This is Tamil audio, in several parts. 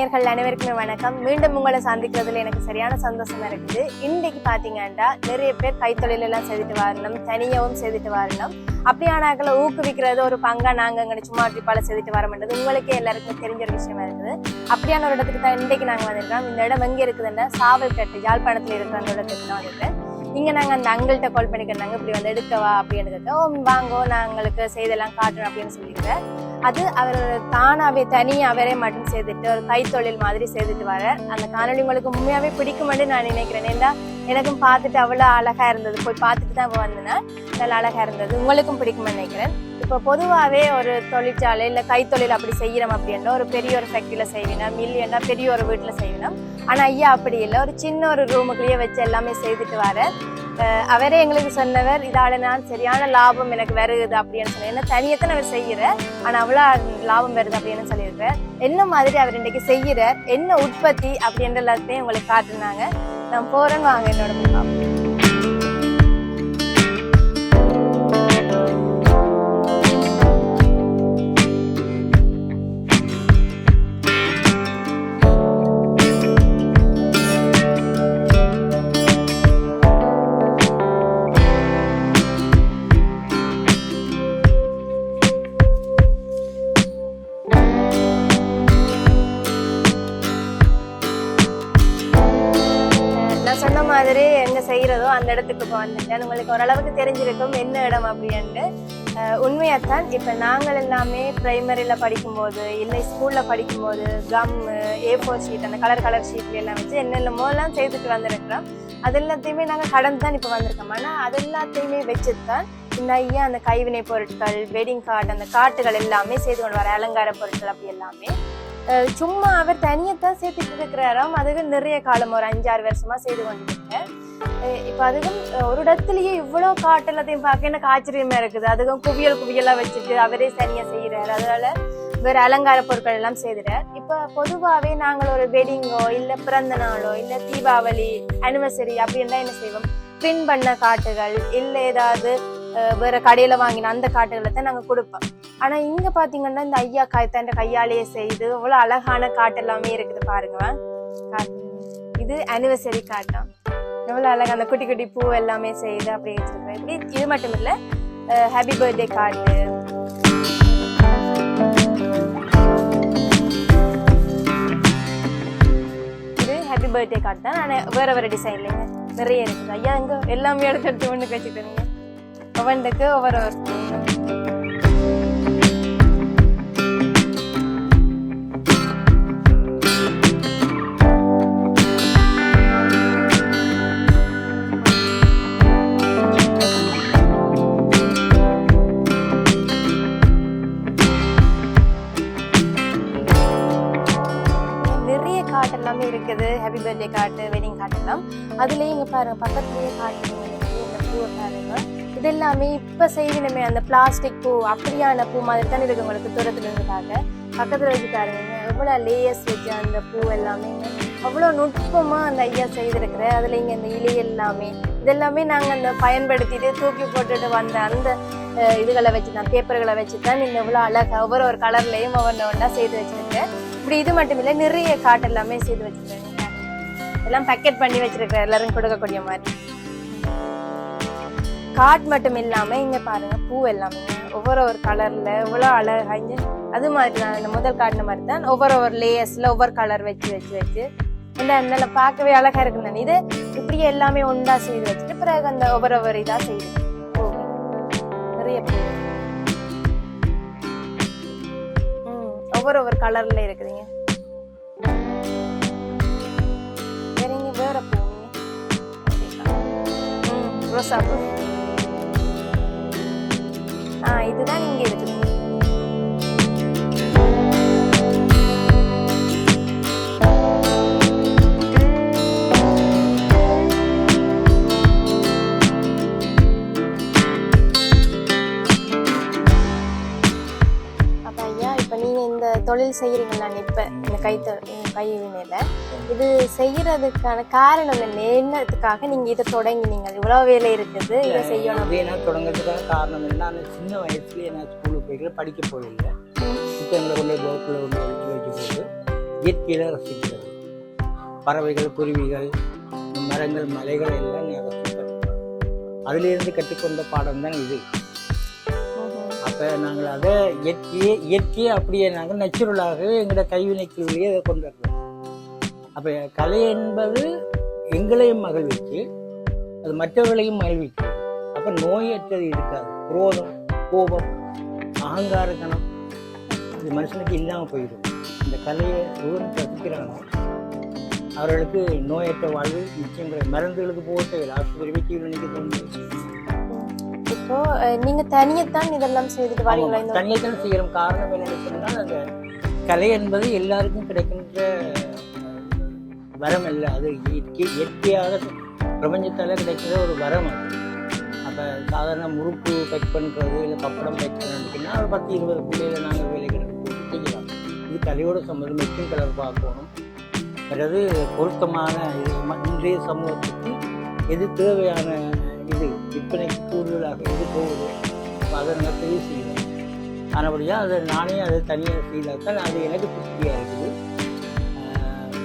நேயர்கள் அனைவருக்குமே வணக்கம். மீண்டும் உங்களை சந்திக்கிறதுல எனக்கு சரியான சந்தோஷமா இருக்குது. இன்னைக்கு பாத்தீங்கன்னா நிறைய பேர் கைத்தொழில் எல்லாம் செய்துட்டு வரணும், தனியாவும் செய்துட்டு வரணும். அப்படியானாக்களை ஊக்குவிக்கிறது ஒரு பங்கா நாங்க சும்மா ட்ரிப்பால செய்துட்டு வர மாட்டது உங்களுக்கே எல்லாருக்கும் தெரிஞ்ச ஒரு விஷயமா இருக்குது. அப்படியான ஒரு இடத்துக்கு தான் இன்னைக்கு நாங்க வந்திருக்கோம். இந்த இடம் எங்க இருக்குதுன்னா சாவல்கட்டு, யாழ்ப்பாணத்துல இருக்கிற அந்த இடத்துக்கு தான் வந்துருக்கேன். இங்க நாங்க அந்த அங்கிள்கிட்ட கால் பண்ணிக்கிறாங்க, இப்படி வந்து எடுக்கவா அப்படின்னு கேட்க, வாங்கோ நாங்களுக்கு செய்தெல்லாம் காட்டணும் அப்படின்னு சொல்லிக்கிறேன். அது அவர் தானாவே தனியா அவரே மட்டும் செய்துட்டு ஒரு கைத்தொழில் மாதிரி செய்துட்டு வர அந்த காணொலி உங்களுக்கு உண்மையாவே பிடிக்கும்னு நான் நினைக்கிறேன். ஏன்னா எனக்கும் பார்த்துட்டு அவ்வளோ அழகா இருந்தது, போய் பார்த்துட்டு தான் வந்தேன்னா நல்லா அழகா இருந்தது, உங்களுக்கும் பிடிக்கும்னு நினைக்கிறேன். இப்போ பொதுவாகவே ஒரு தொழிற்சாலை இல்லை கைத்தொழில் அப்படி செய்யறோம் அப்படின்னா ஒரு பெரிய ஒரு ஃபேக்டரியில செய்வினோம், மில்லியனா பெரிய ஒரு வீட்டில் செய்வினோம். ஆனா ஐயா அப்படி இல்லை, ஒரு சின்ன ஒரு ரூமுக்குள்ளேயே வச்சு எல்லாமே செய்துட்டு வர அவரே எங்களுக்கு சொன்னவர், இதால நான் சரியான லாபம் எனக்கு வருது அப்படின்னு சொன்னேன். என்ன தனியத்தான் அவர் செய்யற, ஆனா அவ்வளோ லாபம் வருது அப்படின்னு சொல்லியிருக்கார். என்ன மாதிரி அவர் இன்றைக்கு செய்யற, என்ன உற்பத்தி அப்படின்ற எல்லாத்தையும் உங்களுக்கு காட்டுனாங்க. நான் போறேன்னு வாங்க என்னோட பார்ப்போம். சொன்ன மாதிரி எங்க செய்யறதோ அந்த இடத்துக்கு இப்போ வந்துட்டேன். உங்களுக்கு ஓரளவுக்கு தெரிஞ்சிருக்கும் என்ன இடம் அப்படின்ட்டு. உண்மையாத்தான் இப்போ நாங்கள் எல்லாமே பிரைமரியில படிக்கும்போது இல்லை ஸ்கூல்ல படிக்கும்போது கம்மு, A4 ஷீட், அந்த கலர் ஷீட்ல எல்லாம் வச்சு என்னென்னமோலாம் செய்துட்டு வந்திருக்கிறோம். அது எல்லாத்தையுமே நாங்கள் கடந்து தான் இப்போ வந்திருக்கோம். ஆனால் அது எல்லாத்தையுமே வச்சுதான் இந்த ஐயா அந்த கைவினை பொருட்கள், வெட்டிங் கார்டு, அந்த காட்டுகள் எல்லாமே செய்து கொண்டு வர அலங்கார பொருட்கள் அப்படி எல்லாமே சும்மா அவர் தனியத்தான் சேர்த்துட்டு இருக்கிறாராம். அதுக்கு நிறைய காலம் ஒரு 5-6 வருஷமா செய்து கொண்டிருக்கேன். இப்போ அதுக்கும் ஒரு இடத்துலயே இவ்வளவு காட்டு எல்லாத்தையும் பார்க்க எனக்கு ஆச்சரியமா இருக்குது. அதுக்கும் குவியலா வச்சுட்டு அவரே தனியா செய்யறாரு. அதனால வேற அலங்கார பொருட்கள் எல்லாம் செய்துறார். இப்ப பொதுவாவே நாங்கள் ஒரு வெட்டிங்கோ இல்ல பிறந்த நாளோ இல்ல தீபாவளி அனிவர்சரி அப்படின்னா என்ன செய்வோம், பிரிண்ட் பண்ண காட்டுகள் இல்ல ஏதாவது வேற கடையில வாங்கின அந்த காட்டுகளை தான் நாங்க கொடுப்போம். ஆனா இங்க பாத்தீங்கன்னா இந்த ஐயா தன் கையாலேயே செய்து அவ்வளவு அழகான காட்டு எல்லாமே இருக்குது பாருங்க. இது அனிவர்சரி காட்டம், எவ்வளவு அழகா அந்த குட்டி குட்டி பூ எல்லாமே செய்து அப்படி வச்சிருக்கேன். இப்படி இது மட்டும் இல்ல, ஹாப்பி பர்த்டே கார்டு, இது ஹாப்பி பர்த்டே கார்டு தான். ஆனா வேற டிசைன்லங்க நிறைய இருக்குது. ஐயா இங்க எல்லாமே எடுத்து ஒண்ணுக்கு வச்சுக்கிறீங்க. ஒவ்வொன்றுக்கு ஒவ்வொரு நிறைய காட்டு எல்லாமே இருக்குது. ஹாப்பி பர்த்டே காட்டு, வெட்டிங் காட்டு எல்லாம். அதுலயே இங்க பாருங்க பக்கத்துலயே காட்டு இந்த பூவை பாருங்க. இது எல்லாமே இப்ப செய்வினமே அந்த பிளாஸ்டிக் பூ அப்படியான பூ மாதிரி தான் இருக்கு. உங்களுக்கு தூரத்துல இருந்து பார்க்க பக்கத்துல வச்சு பாருங்க எவ்வளவு லேயர்ஸ் வச்சு அந்த பூ எல்லாமே அவ்வளவு நுட்பமா அந்த ஐயா செய்திருக்கிற. அதுல இங்க இந்த இலை எல்லாமே இதெல்லாமே நாங்க அந்த பயன்படுத்திட்டு தூக்கி போட்டுட்டு வந்த அந்த இதுகளை வச்சுதான், பேப்பர்களை வச்சுதான் இந்த இவ்வளவு அழகா ஒவ்வொரு கலர்லயும் ஒவ்வொன்றா செய்து வச்சிருக்கேன். இப்படி இது மட்டும் இல்ல, நிறைய காட்டு எல்லாமே செய்து வச்சிருக்கேன். எல்லாம் பேக்கெட் பண்ணி வச்சிருக்கிறேன் எல்லாரும் கொடுக்கக்கூடிய மாதிரி. காட் மட்டும் இல்லாம இங்க பாருங்க பூ எல்லாமே ஒவ்வொரு கலர்ல எவ்வளவு அழகா. அது மாதிரி தான் இந்த முதல் காட்டின மாதிரி தான் ஒவ்வொரு லேயர்ஸ்ல ஒவ்வொரு கலர் வச்சு நல்லா பார்க்கவே அழகா இருக்குன்னு. இது இப்படியே எல்லாமே ஒன்றா செய்து வச்சுட்டு பிறகு அந்த ஒவ்வொரு இதா செய்யுது. நிறைய பூ ஒவ்வொரு கலர்ல இருக்குதுங்க. வேற பூ ரோசா பூ, இதுதான் இங்க இருக்குது. அப்ப ஐயா இப்ப நீங்க இந்த தொழில் செய்யறீங்களா? இப்ப இந்த கைவினையில இது செய்யறதுக்கான காரணம் என்ன? என்னத்துக்காக நீங்க இதை தொடங்கினீங்க? இவ்வளவு வேலை இருக்குது, இதை செய்யணும். தொடங்கிறதுக்கான காரணம் என்ன, சின்ன வயசுலயே நான் ஸ்கூலுக்கு போய்க்கல, படிக்க போயில்லை. இப்போ எங்களை கொண்டு போக்குள்ள ஒன்று வச்சு போது இயற்கையில ரசிக்கிறது. பறவைகள், குருவிகள், மரங்கள், மலைகள் எல்லாம் ரசிக்கிறோம். அதிலிருந்து கற்றுக்கொண்ட பாடம் தான் இது. அப்போ நாங்கள் அதை இயற்கையே அப்படியே நாங்கள் நேச்சுரலாகவே எங்களோட கைவினைக்குள்ளேயே அதை கொண்டு வர்றோம். அப்போ கலை என்பது எங்களையும் மகிழ்விச்சு அது மற்றவர்களையும் மகிழ்விச்சு. அப்போ நோயற்றது இருக்காது. குரோதம், கோபம், அகங்கார கணம் இது மனுஷனுக்கு இல்லாமல் போயிடும். இந்த கலையை ரசிக்கிறாங்க அவர்களுக்கு நோயற்ற வாழ்வு நிச்சயம். மருந்துகளுக்கு போட்டு ஆஸ்பத்திரி வச்சு நினைக்க தோணுது. இப்போ நீங்க தனியத்தான் இதெல்லாம் செய்துட்டு வரீங்களா? தனியத்தான் செய்யறோம். காரணம் என்னன்னு சொன்னால் அந்த கலை என்பது எல்லாருக்கும் கிடைக்கின்ற வரம் இல்லை. அது இயற்கையாக பிரபஞ்சத்தால் கிடைக்கிற ஒரு வரம். அது அப்போ சாதாரண முறுக்கு பேக் பண்ணுறது இல்லை பப்படம் பேக் பண்ணுறதுன்னா ஒரு 10-20 பிள்ளைகளை நாங்கள் வேலை கிடைக்க செய்யலாம். இது கலையோட சம்மந்தம் மெச்சிங் கலர் பார்க்கணும். பிறகு பொருத்தமான இது இன்றைய சமூகத்துக்கு எது தேவையான இது விற்பனைக்கு கூடுதலாக எது போகுது அதை நாங்கள் தெரிவு செய்யணும். ஆனபடியாக அதை நானே அதை தனியாக செய்தால்தான் அது எனக்கு திருப்தியாக இருக்குது.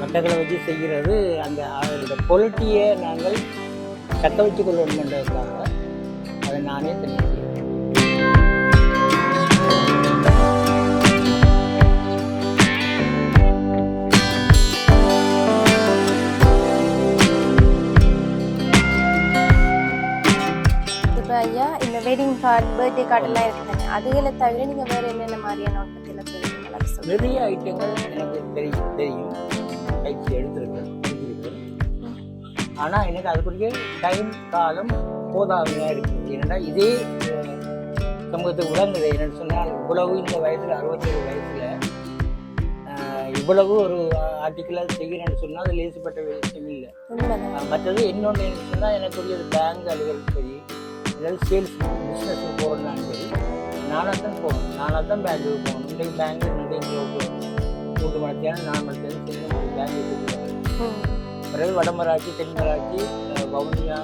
மட்டக்களை வச்சு செய்கிறது அந்த அதோட குவாலிட்டியை நாங்கள் தக்க வச்சு கொள்ளணுன்றதுக்காக அதை நானே தனியாக செய்வேன். ஐயா, இந்த வெட்டிங் கார்டு, பர்த்டே கார்டெல்லாம் இருக்குதுங்க. அதுகளை தவிர நீங்கள் வேறு என்னென்ன மாதிரியான உற்பத்தியில் செய்வீங்களா? நிறைய ஐட்டங்கள் எனக்கு தெரியும் பயிற்சி எடுத்திருக்கேன். ஆனால் எனக்கு அதுக்குரிய டைம் காலம் போதாமையாக இருக்குது. ஏன்னா இதே சமூகத்துக்கு விளங்குது. என்னென்னு சொன்னால் இவ்வளவு இந்த வயசில் 67 வயசில் இவ்வளவு ஒரு ஆர்டிக்கலாக செய்கிறேன்னு சொன்னால் அது லேசுப்பட்ட விஷயம் இல்லை. மற்றது இன்னொன்று என்ன சொன்னால் எனக்குரிய பேங்க் அலுவலகம் சரி ஏதாவது சேல்ஸ் பிஸ்னஸ் போகிறதுனாலும் சரி நானாக தான் போகணும். நானாக தான் பேங்குக்கு போகணும். இன்றைக்கு பேங்கு கூட்டு மனத்தியான நான் மனத்தியான செய்ய பேங்கு. பிறகு வடமராட்சி, தென்மராட்சி, வவுனியா,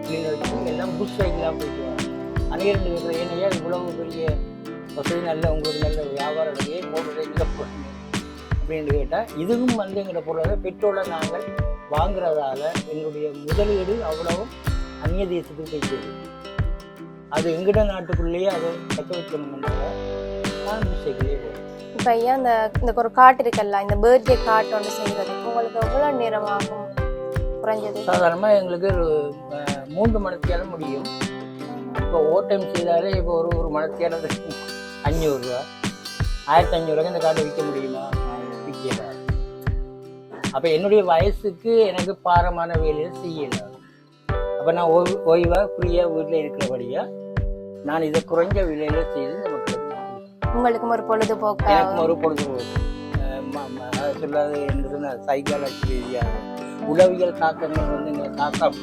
கிளிநொச்சி எல்லாம் புஷ் சைக்கிளாக போயிட்டு வரோம். அநேகண்டு இருக்கிற ஏனையா இவ்வளவு பெரிய வசதி நல்ல உங்களுக்கு நல்ல வியாபாரம் வழியே மோட்டரை இங்கே போகணும் அப்படின்னு கேட்டால் இதுவும் எங்களோட பொருளாக பெட்ரோலை நாங்கள் வாங்குறதால எங்களுடைய முதலீடு அவ்வளவும் அந்நிய தேசத்துக்கு போய்க்கிறது. அது எங்கிட்ட நாட்டுக்குள்ளேயே அதை தக்க வைக்கணும்ன்றத நான் சைக்கிளே போகிறேன். இப்போ ஐயா, இந்த ஒரு காட்டு இருக்கல்ல, இந்த பர்த்டே கார்டு ஒன்று செய்கிறது உங்களுக்கு எவ்வளோ நேரம் ஆகும்? குறைஞ்சது சாதாரணமாக எங்களுக்கு ஒரு 3 மணித்தியாலும் முடியும். இப்போ ஓவர் டைம் செய்தாலே இப்போ ஒரு மணித்தியாலும் 500 ரூபா 1500 இந்த கார்டை விற்க முடியுமா? விற்கல. அப்போ என்னுடைய வயசுக்கு எனக்கு பாரமான வேலையை செய்யலை. அப்போ நான் ஓய்வாக ஃப்ரீயாக வீட்டில் இருக்கிறபடியாக நான் இதை குறைஞ்ச விலையில் செய்து நமக்கு உங்களுக்கும் ஒரு பொழுதுபோக்கு. எனக்கும் ஒரு பொழுதுபோக்கு. அதை சொல்லாது என்று சைக்காலஜி ரீதியாக உளவியல் தாக்கங்கள் வந்து எங்கள் தாக்கம்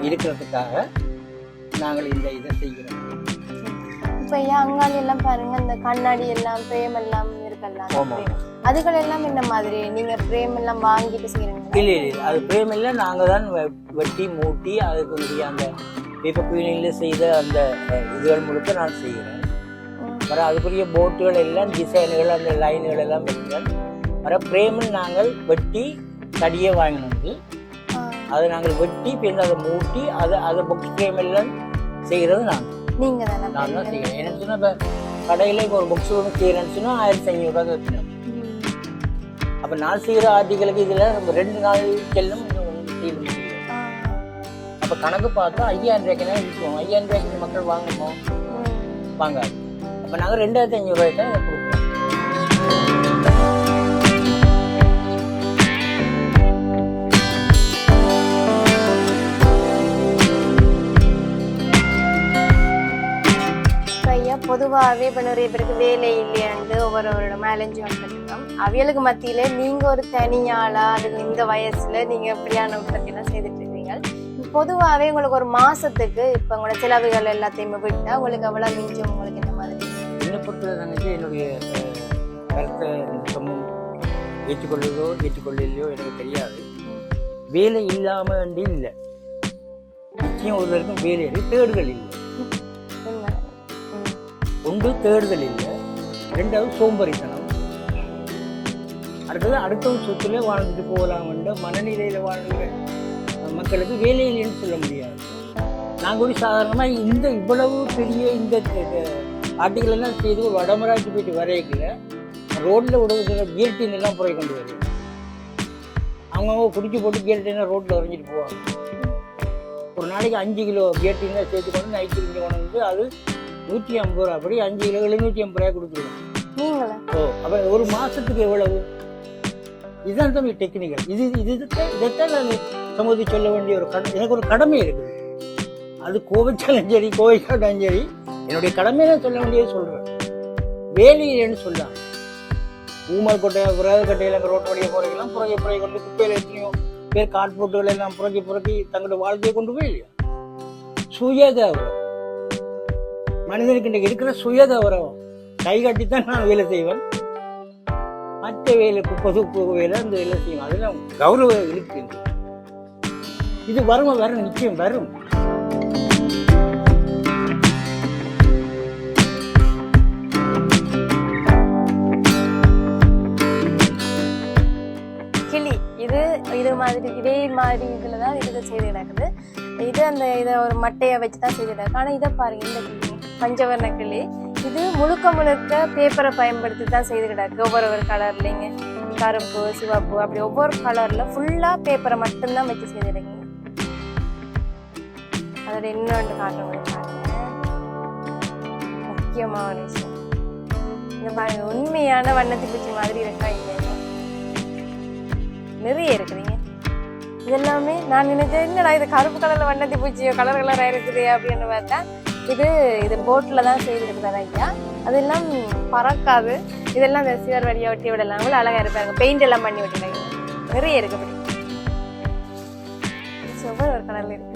இருக்கிறதுக்காக நாங்கள் இந்த இதை செய்கிறோம். இப்போ ஐயா, அங்காளி எல்லாம் பாருங்க, இந்த கண்ணாடி எல்லாம் பிரேம் எல்லாம் இருக்கல்லாம், அதுகள் எல்லாம் என்ன மாதிரி நீங்க பிரேம் எல்லாம் வாங்கிட்டு செய்யறீங்க? இல்லை, அது பிரேம் எல்லாம் நாங்கள் தான் வெட்டி மூட்டி அதுக்கு அந்த பேப்பர் குயினில் செய்த அந்த இதுகள் முழுக்க நான் செய்கிறேன். வர அதுக்குரிய போட்டுகள் எல்லாம் டிசைன்கள் அந்த லைன்கள் எல்லாம் வைக்கிறேன். வர பிரேமில் நாங்கள் வெட்டி தடியை வாங்கினது அதை நாங்கள் வெட்டி பிறகு அதை மூட்டி அதை புக்ஸ் ஃப்ரேம் எல்லாம் செய்கிறது நான் தான் செய்கிறேன். எனக்கு சொன்னால் இப்போ கடையில் இப்போ ஒரு புக்ஸ் ஒன்று செய்கிறேன்னு சொன்னால் 1500 ரூபா வச்சுனேன். அப்போ நான் செய்கிற ஆர்டிகளுக்கு இதில் நம்ம 2 நாள் செல்லும் செய்ய முடியும். அப்போ கணக்கு பார்த்தா 5000 ரூபாய்க்குனா விற்கும். 5000 ரூபாய்க்கு மக்கள் வாங்கணுமோ? வாங்காது. அப்போ நாங்கள் 2500 ரூபாய்க்கு தான் கொடுப்போம். பொதுவாகவே இப்போ நிறைய பேருக்கு வேலை இல்லையாண்டு ஒவ்வொருவரோட மேலேஞ்சு வந்துருக்கோம். அவியலுக்கு மத்தியில நீங்க ஒரு தனியாளா அது இந்த வயசுல நீங்க எப்படியான உற்பத்தியெல்லாம் செய்துட்டு இருக்கீங்க? பொதுவாகவே உங்களுக்கு ஒரு மாசத்துக்கு இப்போ உங்களோட செலவுகள் எல்லாத்தையுமே விட்டா உங்களுக்கு எவ்வளவு மிஞ்சும்? உங்களுக்கு இந்த மாதிரி என்னை பொறுத்த நினைச்சு என்னுடைய கருத்தை சமூகம் ஏற்றுக்கொள்ளலையோ எனக்கு தெரியாது. வேலை இல்லாம இல்லை, நிச்சயம் ஒருவருக்கும் வேலை தேடுதல் இல்லை. ஒன்று தேடுதல் இல்லை, 2வது சோம்பறித்தனம். அடுத்தது அடுத்த ஒரு சொத்துல வாழ்ந்துட்டு போகலாம் என்ற மனநிலையில் வாழ்கிற மக்களுக்கு வேலையில்லைன்னு சொல்ல முடியாது. நாங்கள் கூட சாதாரணமாக இந்த இவ்வளவு பெரிய இந்த ஆர்டிகள் எல்லாம் செய்து ஒரு வடமராட்சி போயிட்டு வரையக்கில் ரோட்டில் விடுவதில் கியர்டின் எல்லாம் புறை கொண்டு வருது. அவங்கவுங்க குடிச்சு போட்டு கியர்டினை ரோட்டில் வரைஞ்சிட்டு போவாங்க. ஒரு நாளைக்கு 5 கிலோ கியர்டினை சேர்த்து கொண்டு நைட்டு இங்கே கொண்டு வந்து அது 150 ரூபா, அப்படி 5 கிலோ 750 ரூபாய் கொடுத்துருவோம். அப்போ ஒரு மாதத்துக்கு எவ்வளவு? இதுதான் தம்பி டெக்னிக்கல். இதைத்தான் நான் சமூகத்துக்கு சொல்ல வேண்டிய ஒரு எனக்கு ஒரு கடமை இருக்குது. அது கோவைச்சாலும் சரி கோவைக்காட்டாலும் சரி என்னுடைய கடமையை நான் சொல்ல வேண்டியது சொல்கிறேன். வேலையில்லைன்னு சொல்லலாம். ஊமல் கொட்டை விறகு கட்டையில் அங்கே ரோட்டு வழியை போகிறீங்களாம் புறக்கை கொண்டு குப்பையில் எத்தனையோ பேர் காட்போட்டுகள் எல்லாம் புறக்கி தங்களோட வாழ்க்கையை கொண்டு போய் இல்லையா? சுயகௌரவம் மனிதனுக்கு இன்றைக்கு இருக்கிற சுயகௌரவம். கை கட்டித்தான் நான் வேலை செய்வேன். மற்ற வேலை பொது வேலை அந்த வேலை செய்வேன். அதெல்லாம் கௌரவம் இருக்கு. இது வரும் நிச்சயம் வரும். கிளி இது மாதிரி இதே மாதிரி இதுல தான் இது செய்து கிடக்குது. இது அந்த இதை ஒரு மட்டையை வச்சு தான் செய்து கிடக்கு. ஆனால் இதை பாருங்க, இந்த கிளி பஞ்சவர்ண கிளி இது முழுக்க பேப்பரை பயன்படுத்தி தான் செய்து கிடக்கு. ஒவ்வொரு கலர்லைங்க கருப்பு சிவப்பு அப்படி ஒவ்வொரு கலர்ல ஃபுல்லா பேப்பரை மட்டும்தான் வச்சு செய்திருக்கீங்க. அதோட இன்னொன்று காட்டுறவங்க முக்கியமான ஒரு விஷயம் இந்த பாருங்க, உண்மையான வண்ணத்தி பூச்சி மாதிரி இருக்கா இல்லையா? நிறைய இருக்குதுங்க. இதெல்லாமே நான் நினைச்சேன் என்னடா இது கருப்பு கலர்ல வண்ணத்தி பூச்சியோ கலர் கலராக இருக்குது அப்படின்னு பார்த்தா இது போட்டில் தான் செய்திருக்கிறார் ஐயா. அதெல்லாம் பறக்காது. இதெல்லாம் இந்த சிவர் வழியை ஒட்டி விடலாம். அவ்வளோ அழகாக இருப்பாங்க. பெயிண்ட் எல்லாம் பண்ணி விட்டுறாங்க. நிறைய இருக்கு. அப்படி ஒவ்வொரு ஒரு கலர்ல இருக்கு.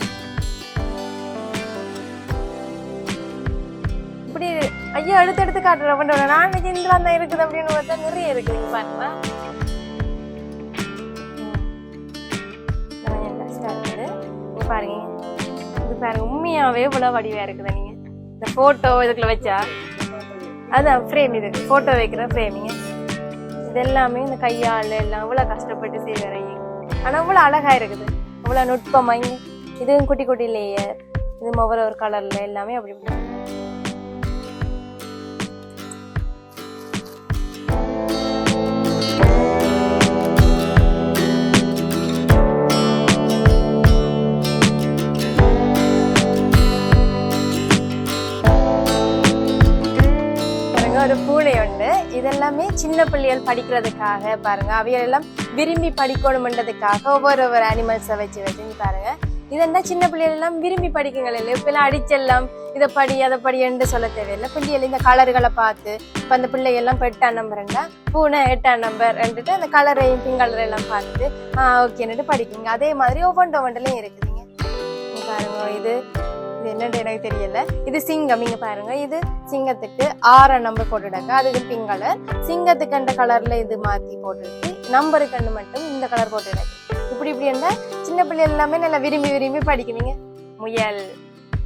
இப்படி ஐயா எடுத்து காட்டுறேன். நான் இந்திரா தான் இருக்குது அப்படின்னு பார்த்தா நிறைய இருக்குது. பாருங்களா பாருங்க, இது பாருங்க உண்மையாவே இவ்வளவு வடிவா இருக்குதா? நீங்க இந்த போட்டோ இதுக்குள்ள வச்சா அதான் ஃப்ரேம், இதுக்கு போட்டோ வைக்கிற ஃப்ரேமிங்க. இது எல்லாமே இந்த கையால் எல்லாம் இவ்வளவு கஷ்டப்பட்டு செய்வறைங்க. ஆனா இவ்வளவு அழகா இருக்குது, இவ்வளவு நுட்பமாங்க. இதுவும் குட்டி குட்டி லேயர், இது ஒவ்வொரு ஒரு கலர்ல எல்லாமே அப்படி ஒரு பூனை உண்டு. இதெல்லாமே சின்ன பிள்ளைகள் படிக்கிறதுக்காக பாருங்க, அவையெல்லாம் விரும்பி படிக்கணும்ன்றதுக்காக ஒவ்வொரு அனிமல்ஸை வச்சு பாருங்க. இதெல்லாம் சின்ன பிள்ளைகள் எல்லாம் விரும்பி படிக்குங்கள் இல்லை? இப்ப எல்லாம் அடிச்செல்லாம் இதை படி அதை படி என்று சொல்ல தேவையில்லை. பிள்ளைகள் இந்த கலர்களை பார்த்து இப்ப அந்த பிள்ளைகள்லாம் இப்போ 8ஆம் நம்பர்ண்டா பூனை 8ஆம் நம்பர் என்றுட்டு அந்த கலரையும் பிங்க் கலர் எல்லாம் பார்த்துட்டு ஓகேன்னுட்டு படிக்குங்க. அதே மாதிரி ஒவ்வொன்றுலையும் இருக்குதுங்க. பாருங்க, இது என்னன்னு எனக்கு தெரியல. இது சிங்கம். இங்க பாருங்க, இது சிங்கத்துக்கு 6ஆம் நம்பர் போட்டுடாங்க. அதுக்கு பிங்க் கலர். சிங்கத்துக்கு அந்த கலர்ல இது மாத்தி போட்டுட்டு நம்பரு கண்ணு மட்டும் இந்த கலர் போட்டுடாங்க. இப்படி இருந்தா சின்ன பிள்ளைகள் எல்லாமே நல்லா விரும்பி படிக்குவீங்க. முயல்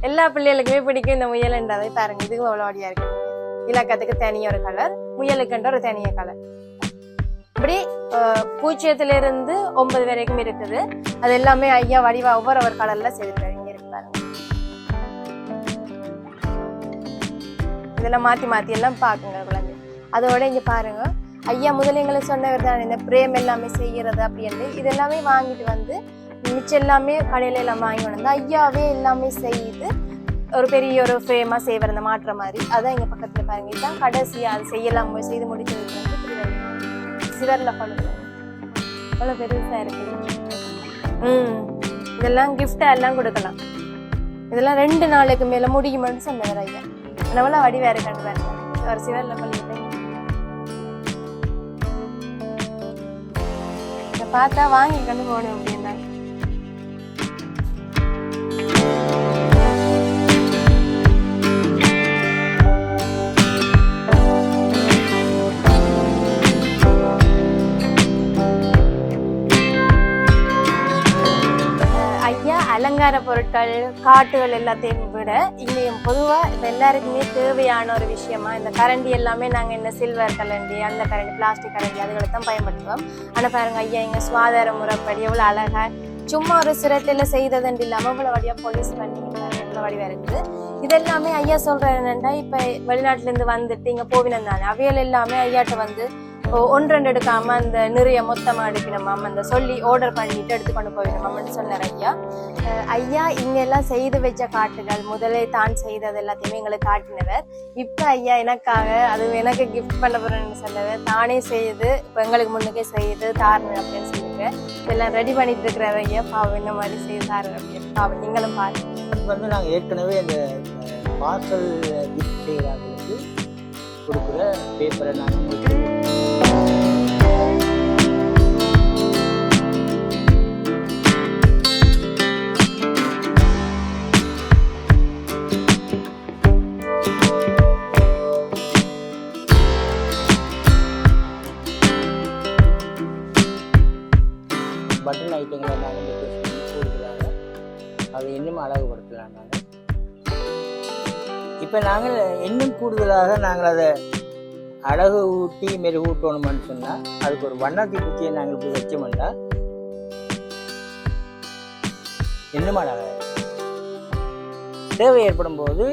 எல்லா பிள்ளைகளுக்குமே பிடிக்கும் இந்த முயல்ன்றதை பாருங்க. இதுக்கு அவ்வளோ வடியா இருக்கு. இலக்கத்துக்கு தனிய ஒரு கலர், முயலுக்குன்ற ஒரு தனிய கலர். இப்படி 0 இருந்து 9 வரைக்கும் இருக்குது. அது எல்லாமே ஐயா வடிவா ஒவ்வொரு கலர்ல செய்திருக்காரு. இங்க இருக்கு பாருங்க. இதெல்லாம் மாத்தி எல்லாம் பாக்குங்க குழந்தை. அதோட இங்க பாருங்க, ஐயா முதல்ல எங்களுக்கு சொன்னவர் தான் இந்த பிரேம் எல்லாமே செய்யறது அப்படின்னு. இது எல்லாமே வாங்கிட்டு வந்து மிச்சம் எல்லாமே கடையில எல்லாம் வாங்கி வந்து ஐயாவே எல்லாமே செய்து ஒரு பெரிய ஒரு ஃப்ரேமா செய்வார் அந்த மாற்ற மாதிரி. அதான் இங்க பக்கத்துல பாருங்க. இதுதான் கடைசியா அது செய்யலாம் செய்து முடிச்சது சிவர்ல பழுது அவ்வளவு பெருசா இருக்கு. இதெல்லாம் கிஃப்டா எல்லாம் கொடுக்கலாம். இதெல்லாம் 2 நாளைக்கு மேல முடியுமான்னு சொன்னவர் ஐயா. நம்மளா வடிவா இருக்கான்னு பாருங்க. ஒரு சிவர்ல பழுது பார்த்தா வாங்கி கொண்டு போகணும் அப்படின்னா. ஐயா அலங்கார பொருட்கள் காட்டுகள் எல்லாத்தையும் விட இங்கேயும் பொதுவாக இப்போ எல்லாருக்குமே தேவையான ஒரு விஷயமா இந்த கரண்டி எல்லாமே நாங்கள் இந்த சில்வர் கரண்டி அந்த கரண்டி பிளாஸ்டிக் கரண்டி அதுகளை தான் பயன்படுத்துவோம். ஆனால் பாருங்க ஐயா இங்கே சுகாதார முறைப்படி எவ்வளோ அழகா சும்மா ஒரு சிரத்தில் செய்ததுன்னு இல்லாமல் இவ்வளோ வழியாக போலீஸ் பண்ணி இவ்வளோ வடிவாக இருக்குது. இதெல்லாமே ஐயா சொல்கிற என்னென்னா இப்போ வெளிநாட்டிலேருந்து வந்துட்டு இங்கே போவினம் தானே அவைகள் எல்லாமே ஐயாட்ட வந்து 1-2 எடுக்காம அந்த நிறைய மொத்தமா எடுக்கணுமாம் அந்த சொல்லி ஆர்டர் பண்ணிட்டு எடுத்துக்கொண்டு போயிடணுமாம்னு சொன்னார் ஐயா. ஐயா இங்கெல்லாம் செய்து வச்ச காட்டுகள் முதலே தான் செய்தது எல்லாத்தையுமே எங்களுக்கு காட்டினவர். இப்போ ஐயா எனக்காக அது எனக்கு கிஃப்ட் பண்ண போறேன்னு சொன்னவர் தானே செய்து இப்போ எங்களுக்கு முன்னுக்கே செய்து தாருங்க அப்படின்னு சொல்லிட்டு இதெல்லாம் ரெடி பண்ணிட்டு இருக்கிறார் ஐயா. பாவம் இந்த மாதிரி செய்து தாரு அப்படின்னு பாவம் நீங்களும் பாருங்க. வந்து நாங்கள் ஏற்கனவே இந்த பார்சல் கிஃப்ட் செய்கிறாங்களுக்கு கொடுக்குற பேப்பரை நாங்கள் பட்டன் ஐட்டங்களை நாங்கள் கொடுக்குறாங்க. அதை இன்னும் அழகுபடுத்தலாம். நாங்கள் இப்போ நாங்கள் இன்னும் கூடுதலாக நாங்கள் அதை அழகு ஊட்டி மெருகூட்டணும்னு சொன்னால் அதுக்கு ஒரு வண்ணாத்தி குச்சியை நாங்கள் இப்படி வச்சோம்னா இன்னும் அழகாக தேவை ஏற்படும் போது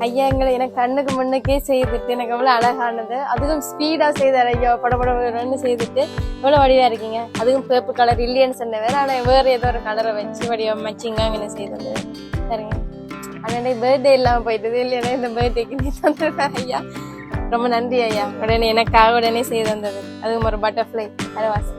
ஐயா எங்களை எனக்கு கண்ணுக்கு முன்னுக்கே செய்துட்டு எனக்கு எவ்வளோ அழகானது அதுவும் ஸ்பீடாக செய்தார் ஐயா படப்படன்னு செய்துட்டு எவ்வளோ வடிவாக இருக்கீங்க. அதுவும் பேப்பர் கலர் இல்லைன்னு சொன்னவர் ஆனால் வேறு ஏதோ ஒரு கலரை வச்சு வடிவம் மச்சிங்க செய்தது சரிங்க. ஆனால் பர்த்டே இல்லாமல் போயிட்டது இல்லைன்னா இந்த பர்த்டேக்கு நீ தந்துருக்கார் ஐயா. ரொம்ப நன்றி ஐயா. உடனே எனக்காக உடனே செய்து வந்தது அதுவும் ஒரு பட்டர்ஃப்ளை அரவாசி.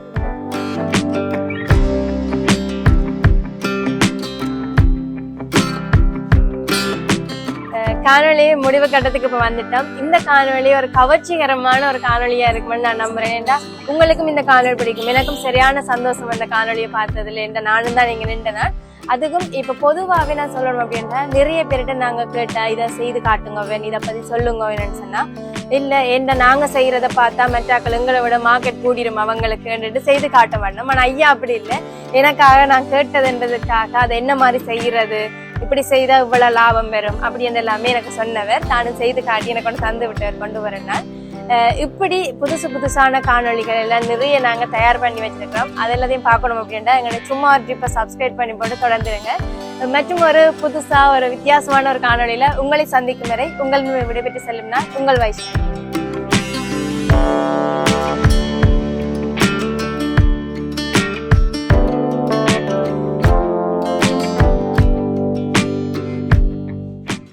காணொலி முடிவு கட்டத்துக்கு இப்போ வந்துட்டோம். இந்த காணொலி ஒரு கவர்ச்சிகரமான ஒரு காணொலியா இருக்குமென்னு நான் நம்புறேன். ஏன்டா உங்களுக்கும் இந்த காணொலி பிடிக்கும். எனக்கும் சரியான சந்தோஷம் இந்த காணொலியை பார்த்ததுல என்ற நானும் தான் நீங்க நின்றனா. அதுக்கும் இப்ப பொதுவாகவே நான் சொல்லணும் அப்படின்னா நிறைய பேர்கிட்ட நாங்க கேட்டா இதை செய்து காட்டுங்க இதை பத்தி சொல்லுங்க என்னன்னு சொன்னா இல்ல என்ன நாங்க செய்யறத பார்த்தா மெட்டாக்கள் எங்களை விட மார்க்கெட் கூடிரும் அவங்களுக்கு செய்து காட்ட மாட்டோம். ஆனா ஐயா அப்படி இல்லை. எனக்காக நான் கேட்டதுன்றதுக்காக அதை என்ன மாதிரி செய்யறது இப்படி செய்தா இவ்வளவு லாபம் பெறும் அப்படின்னு எல்லாமே எனக்கு சொன்னவர். தானும் செய்து காட்டி எனக்கு கொண்டு தந்து விட்டவர் கொண்டு வரேன். இப்படி புதுசான காணொலிகள் எல்லாம் நிறைய நாங்க தயார் பண்ணி வச்சிருக்கிறோம். அது எல்லாத்தையும் பார்க்கணும் அப்படின்னா எங்களை சும்மா ட்ரிப்பை சப்ஸ்கிரைப் பண்ணி போட்டு தொடர்ந்துருங்க. மற்றும் ஒரு புதுசா ஒரு வித்தியாசமான ஒரு காணொலியில உங்களை சந்திக்கும் வரை உங்கள் விடைபெற்று செல்லும்னா உங்கள் வயசு.